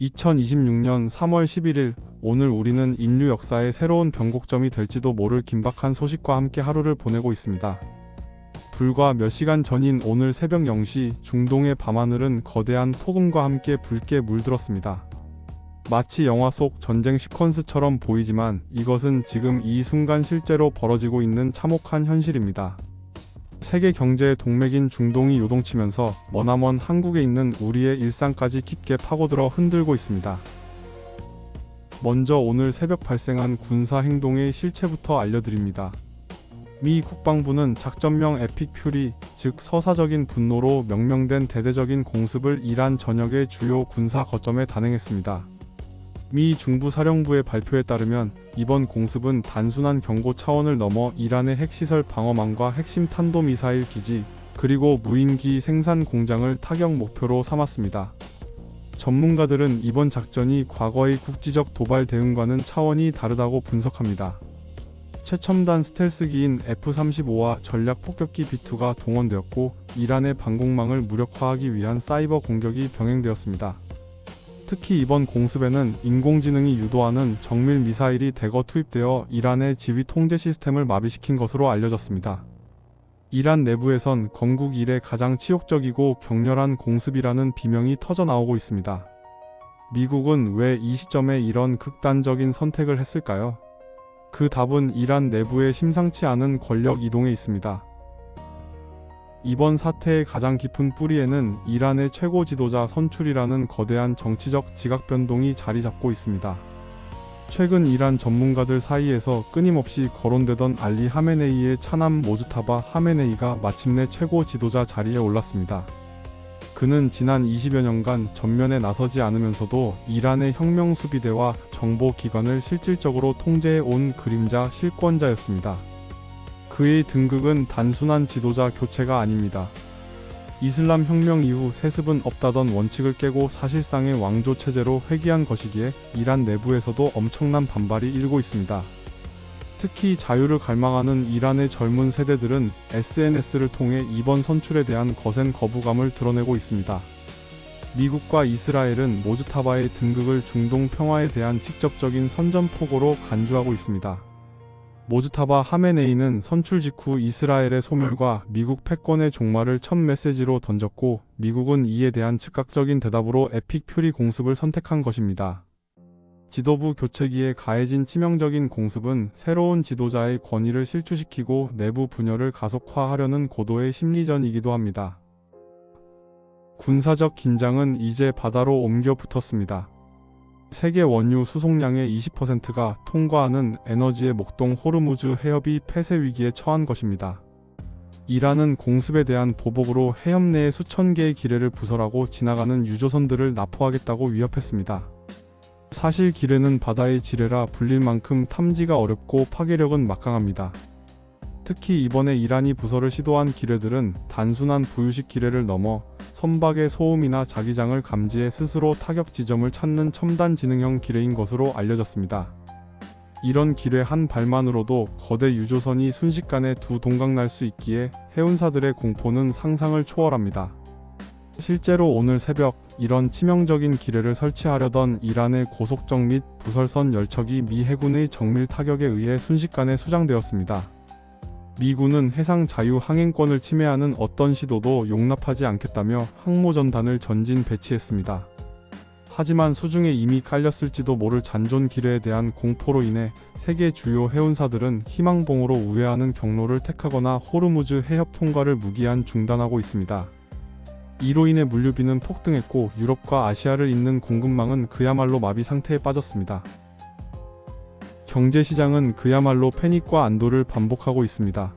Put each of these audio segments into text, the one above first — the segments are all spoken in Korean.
2026년 3월 11일, 오늘 우리는 인류 역사의 새로운 변곡점이 될지도 모를 긴박한 소식과 함께 하루를 보내고 있습니다. 불과 몇 시간 전인 오늘 새벽 0시, 중동의 밤하늘은 거대한 폭음과 함께 붉게 물들었습니다. 마치 영화 속 전쟁 시퀀스처럼 보이지만 이것은 지금 이 순간 실제로 벌어지고 있는 참혹한 현실입니다. 세계 경제의 동맥인 중동이 요동치면서 머나먼 한국에 있는 우리의 일상까지 깊게 파고들어 흔들고 있습니다. 먼저 오늘 새벽 발생한 군사 행동의 실체부터 알려드립니다. 미 국방부는 작전명 에픽 퓨리, 즉 서사적인 분노로 명명된 대대적인 공습을 이란 전역의 주요 군사 거점에 단행했습니다. 미 중부사령부의 발표에 따르면 이번 공습은 단순한 경고 차원을 넘어 이란의 핵시설 방어망과 핵심 탄도미사일 기지, 그리고 무인기 생산 공장을 타격 목표로 삼았습니다. 전문가들은 이번 작전이 과거의 국지적 도발 대응과는 차원이 다르다고 분석합니다. 최첨단 스텔스기인 F-35와 전략 폭격기 B-2가 동원되었고 이란의 방공망을 무력화하기 위한 사이버 공격이 병행되었습니다. 특히 이번 공습에는 인공지능이 유도하는 정밀 미사일이 대거 투입되어 이란의 지휘 통제 시스템을 마비시킨 것으로 알려졌습니다. 이란 내부에선 건국 이래 가장 치욕적이고 격렬한 공습이라는 비명이 터져나오고 있습니다. 미국은 왜 이 시점에 이런 극단적인 선택을 했을까요? 그 답은 이란 내부의 심상치 않은 권력 이동에 있습니다. 이번 사태의 가장 깊은 뿌리에는 이란의 최고 지도자 선출이라는 거대한 정치적 지각 변동이 자리 잡고 있습니다. 최근 이란 전문가들 사이에서 끊임없이 거론되던 알리 하메네이의 차남 모즈타바 하메네이가 마침내 최고 지도자 자리에 올랐습니다. 그는 지난 20여 년간 전면에 나서지 않으면서도 이란의 혁명수비대와 정보기관을 실질적으로 통제해 온 그림자 실권자였습니다. 그의 등극은 단순한 지도자 교체가 아닙니다. 이슬람 혁명 이후 세습은 없다던 원칙을 깨고 사실상의 왕조 체제로 회귀한 것이기에 이란 내부에서도 엄청난 반발이 일고 있습니다. 특히 자유를 갈망하는 이란의 젊은 세대들은 SNS를 통해 이번 선출에 대한 거센 거부감을 드러내고 있습니다. 미국과 이스라엘은 모즈타바의 등극을 중동 평화에 대한 직접적인 선전포고로 간주하고 있습니다. 모즈타바 하메네이는 선출 직후 이스라엘의 소멸과 미국 패권의 종말을 첫 메시지로 던졌고 미국은 이에 대한 즉각적인 대답으로 에픽 퓨리 공습을 선택한 것입니다. 지도부 교체기에 가해진 치명적인 공습은 새로운 지도자의 권위를 실추시키고 내부 분열을 가속화하려는 고도의 심리전이기도 합니다. 군사적 긴장은 이제 바다로 옮겨 붙었습니다. 세계 원유 수송량의 20%가 통과하는 에너지의 목동 호르무즈 해협이 폐쇄 위기에 처한 것입니다. 이란은 공습에 대한 보복으로 해협 내의 수천 개의 기뢰를 부설하고 지나가는 유조선들을 납포하겠다고 위협했습니다. 사실 기뢰는 바다의 지뢰라 불릴 만큼 탐지가 어렵고 파괴력은 막강합니다. 특히 이번에 이란이 부설을 시도한 기뢰들은 단순한 부유식 기뢰를 넘어 선박의 소음이나 자기장을 감지해 스스로 타격 지점을 찾는 첨단 지능형 기뢰인 것으로 알려졌습니다. 이런 기뢰 한 발만으로도 거대 유조선이 순식간에 두 동강 날 수 있기에 해운사들의 공포는 상상을 초월합니다. 실제로 오늘 새벽 이런 치명적인 기뢰를 설치하려던 이란의 고속정 및 부설선 열척이 미 해군의 정밀 타격에 의해 순식간에 수장되었습니다. 미군은 해상 자유항행권을 침해하는 어떤 시도도 용납하지 않겠다며 항모전단을 전진 배치했습니다. 하지만 수중에 이미 깔렸을지도 모를 잔존 기뢰에 대한 공포로 인해 세계 주요 해운사들은 희망봉으로 우회하는 경로를 택하거나 호르무즈 해협 통과를 무기한 중단하고 있습니다. 이로 인해 물류비는 폭등했고 유럽과 아시아를 잇는 공급망은 그야말로 마비 상태에 빠졌습니다. 경제시장은 그야말로 패닉과 안도를 반복하고 있습니다.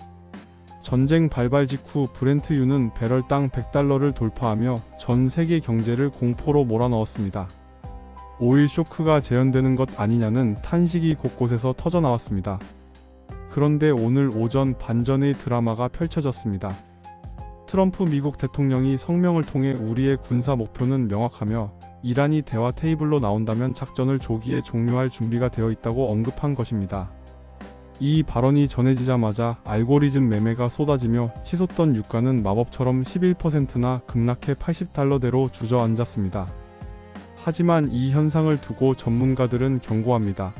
전쟁 발발 직후 브렌트유는 배럴당 $100를 돌파하며 전 세계 경제를 공포로 몰아넣었습니다. 오일 쇼크가 재현되는 것 아니냐는 탄식이 곳곳에서 터져나왔습니다. 그런데 오늘 오전 반전의 드라마가 펼쳐졌습니다. 트럼프 미국 대통령이 성명을 통해 우리의 군사 목표는 명확하며 이란이 대화 테이블로 나온다면 작전을 조기에 종료할 준비가 되어 있다고 언급한 것입니다. 이 발언이 전해지자마자 알고리즘 매매가 쏟아지며 치솟던 유가는 마법처럼 11%나 급락해 $80대로 주저앉았습니다. 하지만 이 현상을 두고 전문가들은 경고합니다.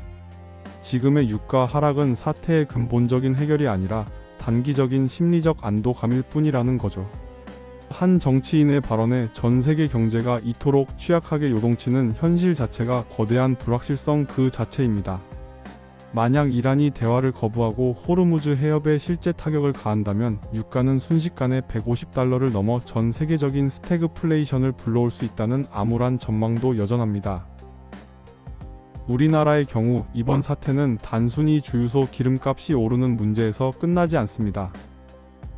지금의 유가 하락은 사태의 근본적인 해결이 아니라 단기적인 심리적 안도감일 뿐이라는 거죠. 한 정치인의 발언에 전 세계 경제가 이토록 취약하게 요동치는 현실 자체가 거대한 불확실성 그 자체입니다. 만약 이란이 대화를 거부하고 호르무즈 해협에 실제 타격을 가한다면 유가는 순식간에 150달러를 넘어 전 세계적인 스태그플레이션을 불러올 수 있다는 암울한 전망도 여전합니다. 우리나라의 경우 이번 사태는 단순히 주유소 기름값이 오르는 문제에서 끝나지 않습니다.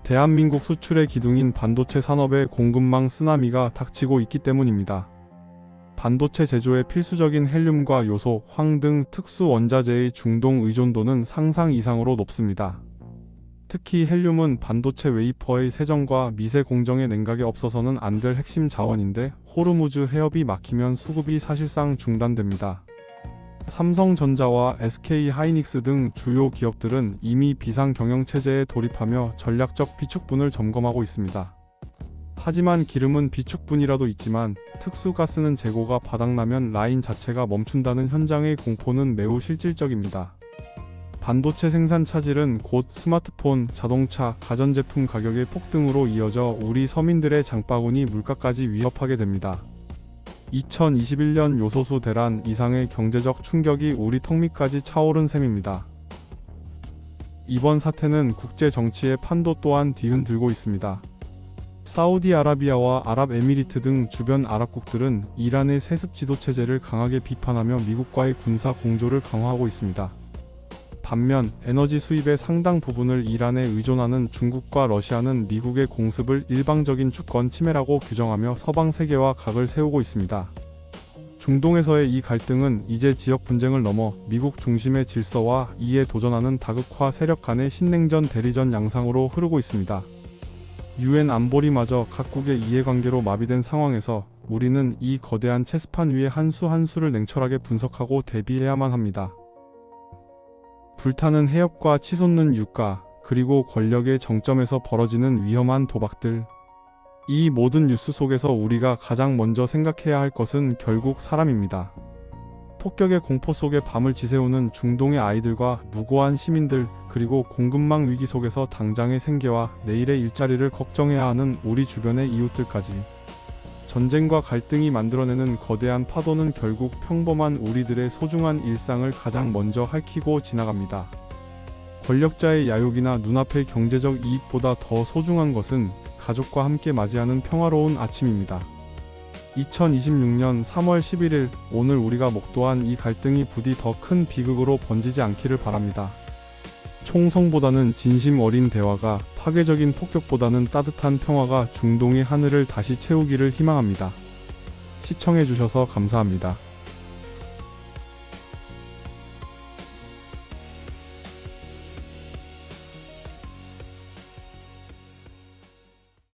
대한민국 수출의 기둥인 반도체 산업의 공급망 쓰나미가 닥치고 있기 때문입니다. 반도체 제조에 필수적인 헬륨과 요소, 황 등 특수 원자재의 중동 의존도는 상상 이상으로 높습니다. 특히 헬륨은 반도체 웨이퍼의 세정과 미세 공정의 냉각에 없어서는 안 될 핵심 자원인데 호르무즈 해협이 막히면 수급이 사실상 중단됩니다. 삼성전자와 SK 하이닉스 등 주요 기업들은 이미 비상 경영 체제에 돌입하며 전략적 비축분을 점검하고 있습니다. 하지만 기름은 비축분이라도 있지만 특수가스는 재고가 바닥나면 라인 자체가 멈춘다는 현장의 공포는 매우 실질적입니다. 반도체 생산 차질은 곧 스마트폰, 자동차, 가전제품 가격의 폭등으로 이어져 우리 서민들의 장바구니 물가까지 위협하게 됩니다. 2021년 요소수 대란 이상의 경제적 충격이 우리 턱 밑까지 차오른 셈입니다. 이번 사태는 국제 정치의 판도 또한 뒤흔들고 있습니다. 사우디아라비아와 아랍에미리트 등 주변 아랍국들은 이란의 세습 지도 체제를 강하게 비판하며 미국과의 군사 공조를 강화하고 있습니다. 반면 에너지 수입의 상당 부분을 이란에 의존하는 중국과 러시아는 미국의 공습을 일방적인 주권 침해라고 규정하며 서방 세계와 각을 세우고 있습니다. 중동에서의 이 갈등은 이제 지역 분쟁을 넘어 미국 중심의 질서와 이에 도전하는 다극화 세력 간의 신냉전 대리전 양상으로 흐르고 있습니다. 유엔 안보리마저 각국의 이해관계로 마비된 상황에서 우리는 이 거대한 체스판 위에 한 수 한 수를 냉철하게 분석하고 대비해야만 합니다. 불타는 해협과 치솟는 유가, 그리고 권력의 정점에서 벌어지는 위험한 도박들. 이 모든 뉴스 속에서 우리가 가장 먼저 생각해야 할 것은 결국 사람입니다. 폭격의 공포 속에 밤을 지새우는 중동의 아이들과 무고한 시민들, 그리고 공급망 위기 속에서 당장의 생계와 내일의 일자리를 걱정해야 하는 우리 주변의 이웃들까지. 전쟁과 갈등이 만들어내는 거대한 파도는 결국 평범한 우리들의 소중한 일상을 가장 먼저 핥히고 지나갑니다. 권력자의 야욕이나 눈앞의 경제적 이익보다 더 소중한 것은 가족과 함께 맞이하는 평화로운 아침입니다. 2026년 3월 11일 오늘 우리가 목도한 이 갈등이 부디 더 큰 비극으로 번지지 않기를 바랍니다. 총성보다는 진심 어린 대화가, 파괴적인 폭격보다는 따뜻한 평화가 중동의 하늘을 다시 채우기를 희망합니다. 시청해주셔서 감사합니다.